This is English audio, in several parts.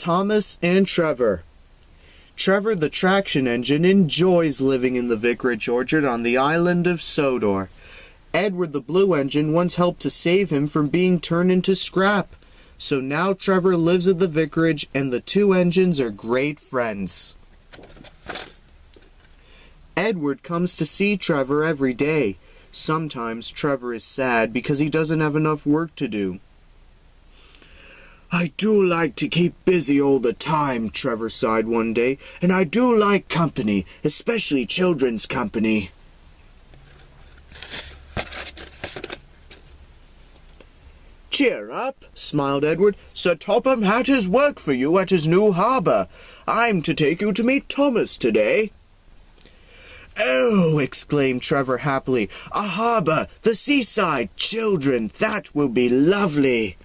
Thomas and Trevor. Trevor the traction engine enjoys living in the vicarage orchard on the island of Sodor. Edward the blue engine once helped to save him from being turned into scrap. So now Trevor lives at the vicarage and the two engines are great friends. Edward comes to see Trevor every day. Sometimes Trevor is sad because he doesn't have enough work to do. "I do like to keep busy all the time," Trevor sighed one day, "and I do like company, especially children's company." "Cheer up," smiled Edward. "Sir Topham had his work for you at his new harbour. I'm to take you to meet Thomas today." "Oh," exclaimed Trevor happily, "a harbour, the seaside, children, that will be lovely."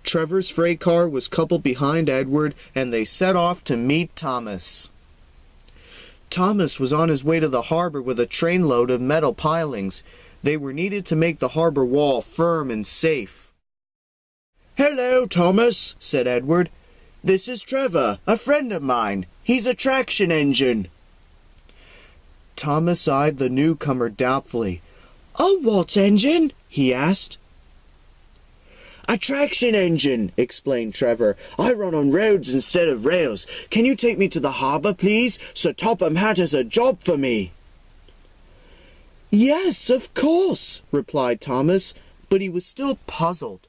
Trevor's freight car was coupled behind Edward, and they set off to meet Thomas. Thomas was on his way to the harbor with a trainload of metal pilings. They were needed to make the harbor wall firm and safe. "Hello, Thomas," said Edward. "This is Trevor, a friend of mine. He's a traction engine." Thomas eyed the newcomer doubtfully. "A what engine?" he asked. "A traction engine," explained Trevor. "I run on roads instead of rails. Can you take me to the harbour, please? Sir Topham Hatt has a job for me." "Yes, of course," replied Thomas, but he was still puzzled.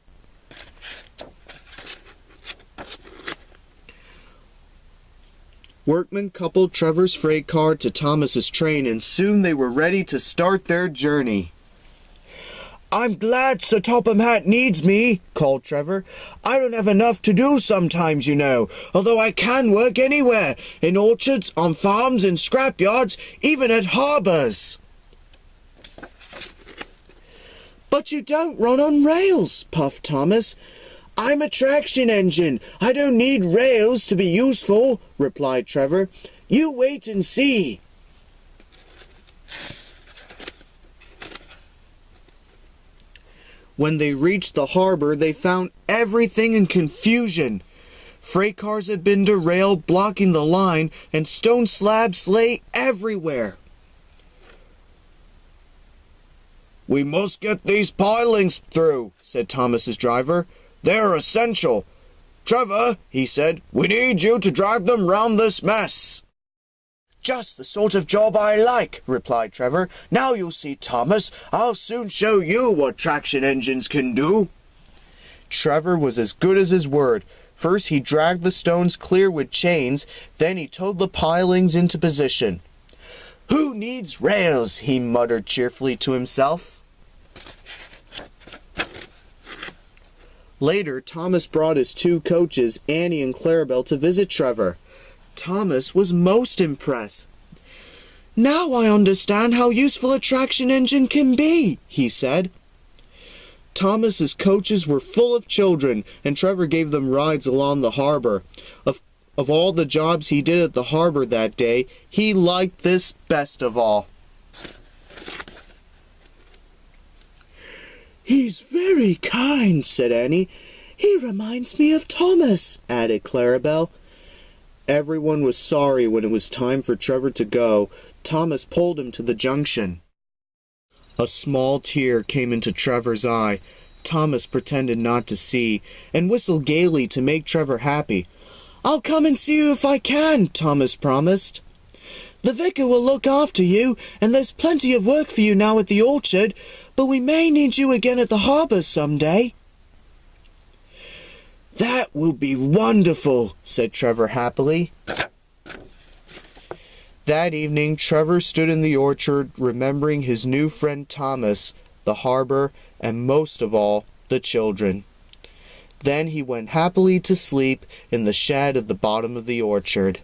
Workmen coupled Trevor's freight car to Thomas's train, and soon they were ready to start their journey. "I'm glad Sir Topham Hatt needs me," called Trevor. "I don't have enough to do sometimes, you know, although I can work anywhere, in orchards, on farms, in scrapyards, even at harbours." "But you don't run on rails," puffed Thomas. "I'm a traction engine. I don't need rails to be useful," replied Trevor. "You wait and see." When they reached the harbor, they found everything in confusion. Freight cars had been derailed, blocking the line, and stone slabs lay everywhere. "We must get these pilings through," said Thomas's driver. "They're essential. Trevor," he said, "we need you to drag them round this mess." "Just the sort of job I like," replied Trevor. "Now you'll see, Thomas. I'll soon show you what traction engines can do." Trevor was as good as his word. First he dragged the stones clear with chains, then he towed the pilings into position. "Who needs rails?" he muttered cheerfully to himself. Later, Thomas brought his two coaches, Annie and Clarabelle, to visit Trevor. Thomas was most impressed. "Now I understand how useful a traction engine can be," he said. Thomas's coaches were full of children, and Trevor gave them rides along the harbor. Of all the jobs he did at the harbor that day, he liked this best of all. "He's very kind," said Annie. "He reminds me of Thomas," added Clarabelle. Everyone was sorry when it was time for Trevor to go. Thomas pulled him to the junction. A small tear came into Trevor's eye. Thomas pretended not to see, and whistled gaily to make Trevor happy. "I'll come and see you if I can," Thomas promised. "The vicar will look after you, and there's plenty of work for you now at the orchard, but we may need you again at the harbour some day." "That will be wonderful," said Trevor happily. That evening, Trevor stood in the orchard, remembering his new friend Thomas, the harbor, and most of all, the children. Then he went happily to sleep in the shed at the bottom of the orchard.